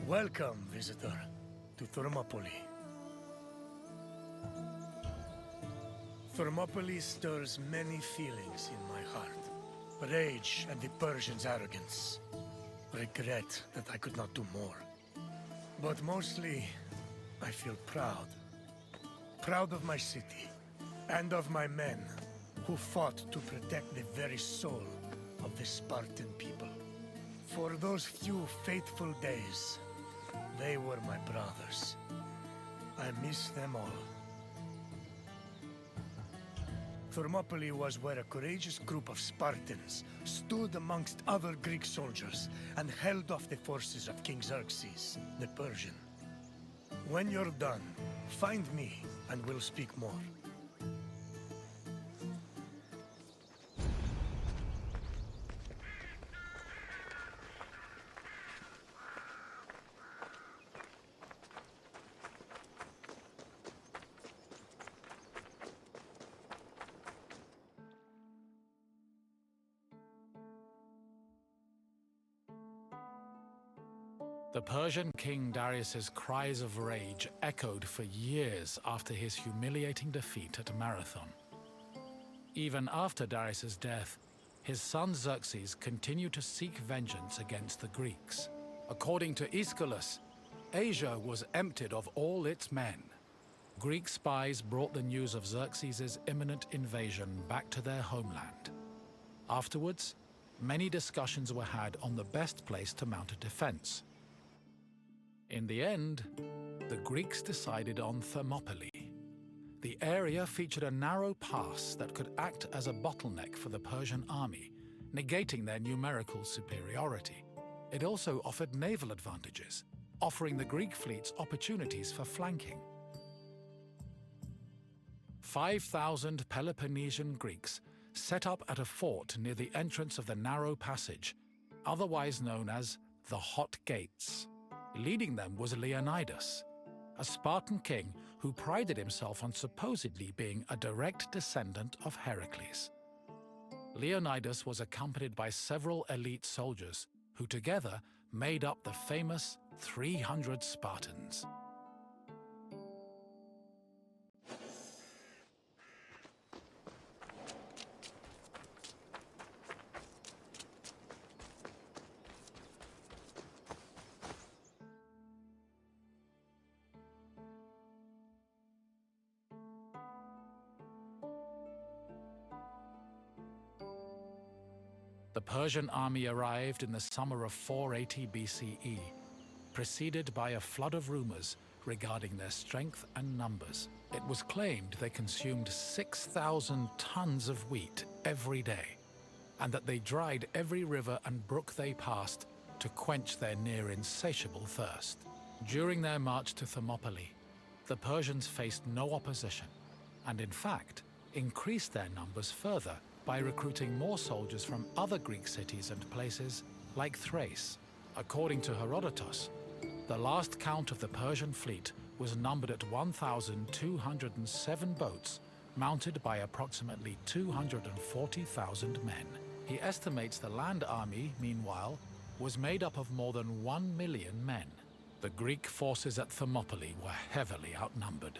Welcome, visitor, to Thermopylae. Thermopylae stirs many feelings in my heart. Rage at the Persians' arrogance. Regret that I could not do more. But mostly, I feel proud. Proud of my city, and of my men, who fought to protect the very soul of the Spartan people. For those few fateful days, they were my brothers. I miss them all. Thermopylae was where a courageous group of Spartans stood amongst other Greek soldiers and held off the forces of King Xerxes, the Persian. When you're done, find me and we'll speak more. The Persian king Darius's cries of rage echoed for years after his humiliating defeat at Marathon. Even after Darius's death, his son Xerxes continued to seek vengeance against the Greeks. According to Aeschylus, Asia was emptied of all its men. Greek spies brought the news of Xerxes' imminent invasion back to their homeland. Afterwards, many discussions were had on the best place to mount a defense. In the end, the Greeks decided on Thermopylae. The area featured a narrow pass that could act as a bottleneck for the Persian army, negating their numerical superiority. It also offered naval advantages, offering the Greek fleets opportunities for flanking. 5,000 Peloponnesian Greeks set up at a fort near the entrance of the narrow passage, otherwise known as the Hot Gates. Leading them was Leonidas, a Spartan king who prided himself on supposedly being a direct descendant of Heracles. Leonidas was accompanied by several elite soldiers who together made up the famous 300 Spartans. The Persian army arrived in the summer of 480 BCE, preceded by a flood of rumors regarding their strength and numbers. It was claimed they consumed 6,000 tons of wheat every day, and that they dried every river and brook they passed to quench their near-insatiable thirst. During their march to Thermopylae, the Persians faced no opposition, and in fact, increased their numbers further by recruiting more soldiers from other Greek cities and places like Thrace. According to Herodotus, the last count of the Persian fleet was numbered at 1,207 boats, mounted by approximately 240,000 men. He estimates the land army, meanwhile, was made up of more than 1 million men. The Greek forces at Thermopylae were heavily outnumbered.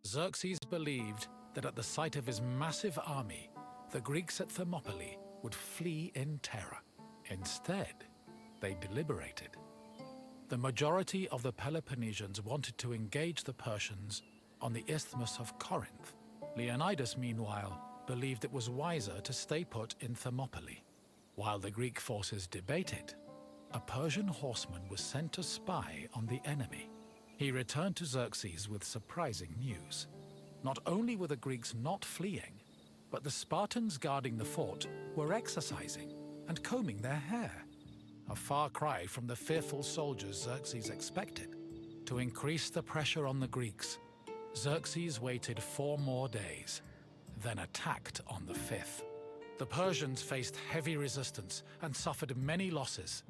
Xerxes believed that at the sight of his massive army, the Greeks at Thermopylae would flee in terror. Instead, they deliberated. The majority of the Peloponnesians wanted to engage the Persians on the Isthmus of Corinth. Leonidas, meanwhile, believed it was wiser to stay put in Thermopylae. While the Greek forces debated, a Persian horseman was sent to spy on the enemy. He returned to Xerxes with surprising news. Not only were the Greeks not fleeing, but the Spartans guarding the fort were exercising and combing their hair. A far cry from the fearful soldiers Xerxes expected. To increase the pressure on the Greeks, Xerxes waited 4 more days, then attacked on the 5th. The Persians faced heavy resistance and suffered many losses,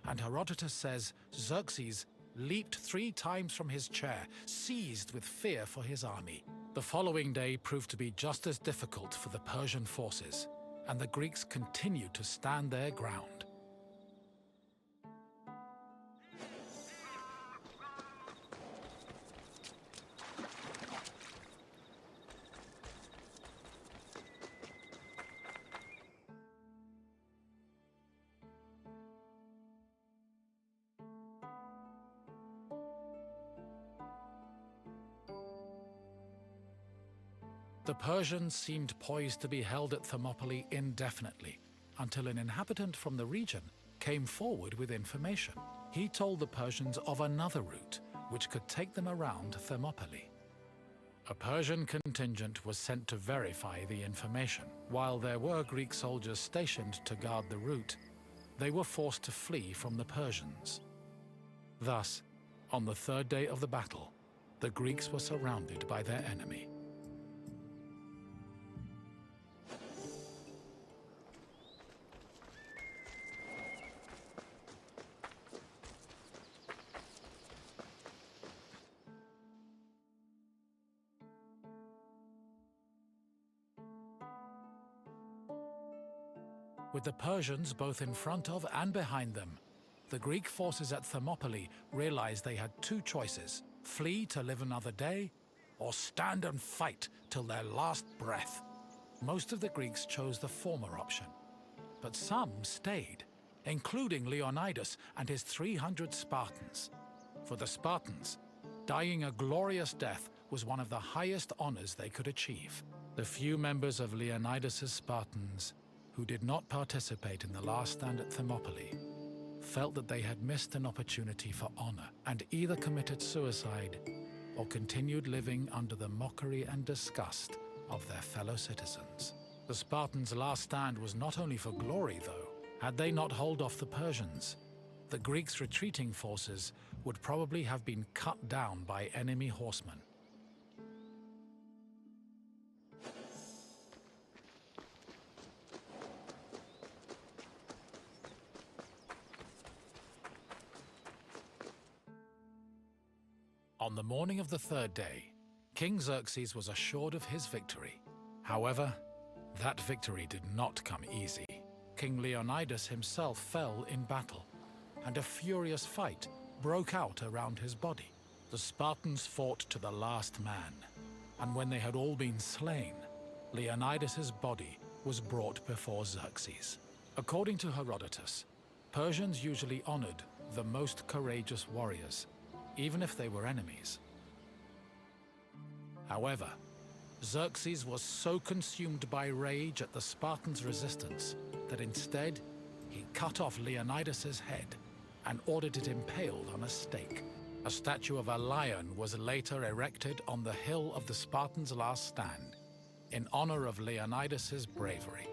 and Herodotus says Xerxes leaped 3 times from his chair, seized with fear for his army. The following day proved to be just as difficult for the Persian forces, and the Greeks continued to stand their ground. The Persians seemed poised to be held at Thermopylae indefinitely, until an inhabitant from the region came forward with information. He told the Persians of another route which could take them around Thermopylae. A Persian contingent was sent to verify the information. While there were Greek soldiers stationed to guard the route, they were forced to flee from the Persians. Thus, on the 3rd day of the battle, the Greeks were surrounded by their enemy. With the Persians both in front of and behind them, the Greek forces at Thermopylae realized they had 2 choices: flee to live another day, or stand and fight till their last breath. Most of the Greeks chose the former option, but some stayed, including Leonidas and his 300 Spartans. For the Spartans, dying a glorious death was one of the highest honors they could achieve. The few members of Leonidas's Spartans who did not participate in the last stand at Thermopylae felt that they had missed an opportunity for honor and either committed suicide or continued living under the mockery and disgust of their fellow citizens. The Spartans' last stand was not only for glory, though. Had they not held off the Persians, the Greeks' retreating forces would probably have been cut down by enemy horsemen. On the morning of the 3rd day, King Xerxes was assured of his victory. However, that victory did not come easy. King Leonidas himself fell in battle, and a furious fight broke out around his body. The Spartans fought to the last man, and when they had all been slain, Leonidas's body was brought before Xerxes. According to Herodotus, Persians usually honored the most courageous warriors, even if they were enemies. However, Xerxes was so consumed by rage at the Spartans' resistance that instead he cut off Leonidas's head and ordered it impaled on a stake. A statue of a lion was later erected on the hill of the Spartans' last stand in honor of Leonidas's bravery.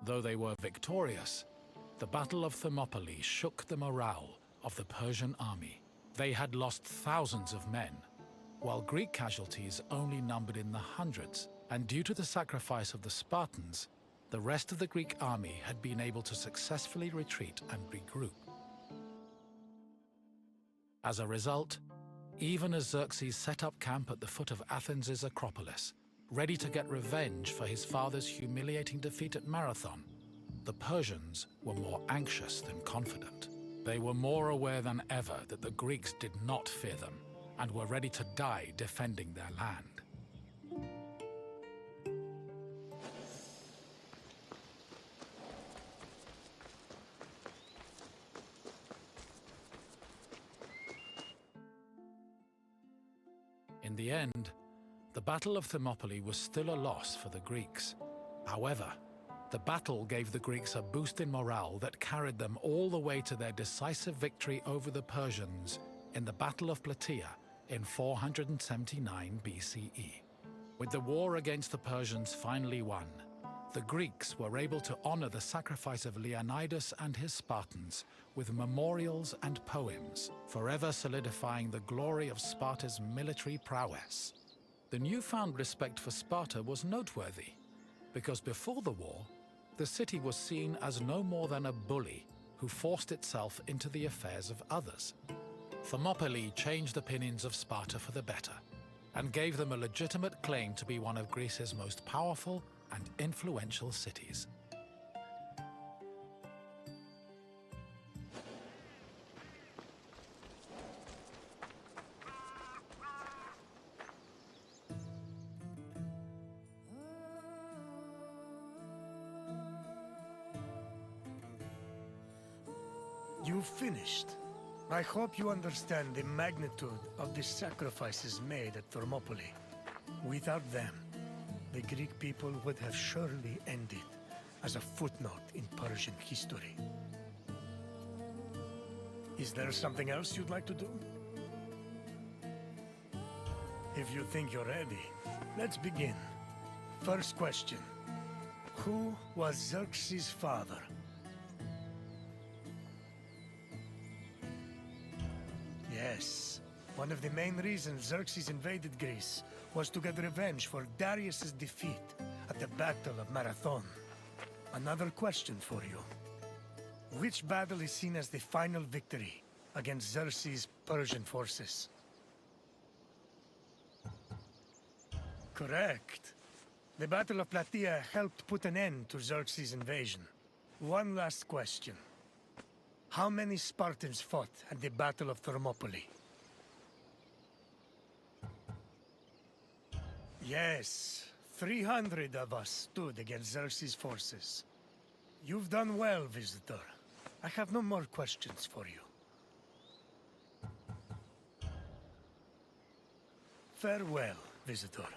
Though they were victorious, the Battle of Thermopylae shook the morale of the Persian army. They had lost thousands of men, while Greek casualties only numbered in the hundreds, and due to the sacrifice of the Spartans, the rest of the Greek army had been able to successfully retreat and regroup. As a result, even as Xerxes set up camp at the foot of Athens' Acropolis, ready to get revenge for his father's humiliating defeat at Marathon, the Persians were more anxious than confident. They were more aware than ever that the Greeks did not fear them and were ready to die defending their land. In the end, the Battle of Thermopylae was still a loss for the Greeks. However, the battle gave the Greeks a boost in morale that carried them all the way to their decisive victory over the Persians in the Battle of Plataea in 479 BCE. With the war against the Persians finally won, the Greeks were able to honor the sacrifice of Leonidas and his Spartans with memorials and poems, forever solidifying the glory of Sparta's military prowess. The newfound respect for Sparta was noteworthy, because before the war, the city was seen as no more than a bully who forced itself into the affairs of others. Thermopylae changed opinions of Sparta for the better, and gave them a legitimate claim to be one of Greece's most powerful and influential cities. You've finished. I hope you understand the magnitude of the sacrifices made at Thermopylae. Without them, the Greek people would have surely ended as a footnote in Persian history. Is there something else you'd like to do? If you think you're ready, let's begin. First question. Who was Xerxes' father? Yes. One of the main reasons Xerxes invaded Greece was to get revenge for Darius's defeat at the Battle of Marathon. Another question for you. Which battle is seen as the final victory against Xerxes' Persian forces? Correct. The Battle of Plataea helped put an end to Xerxes' invasion. One last question. How many Spartans fought at the Battle of Thermopylae? Yes, 300 of us stood against Xerxes' forces. You've done well, visitor. I have no more questions for you. Farewell, visitor.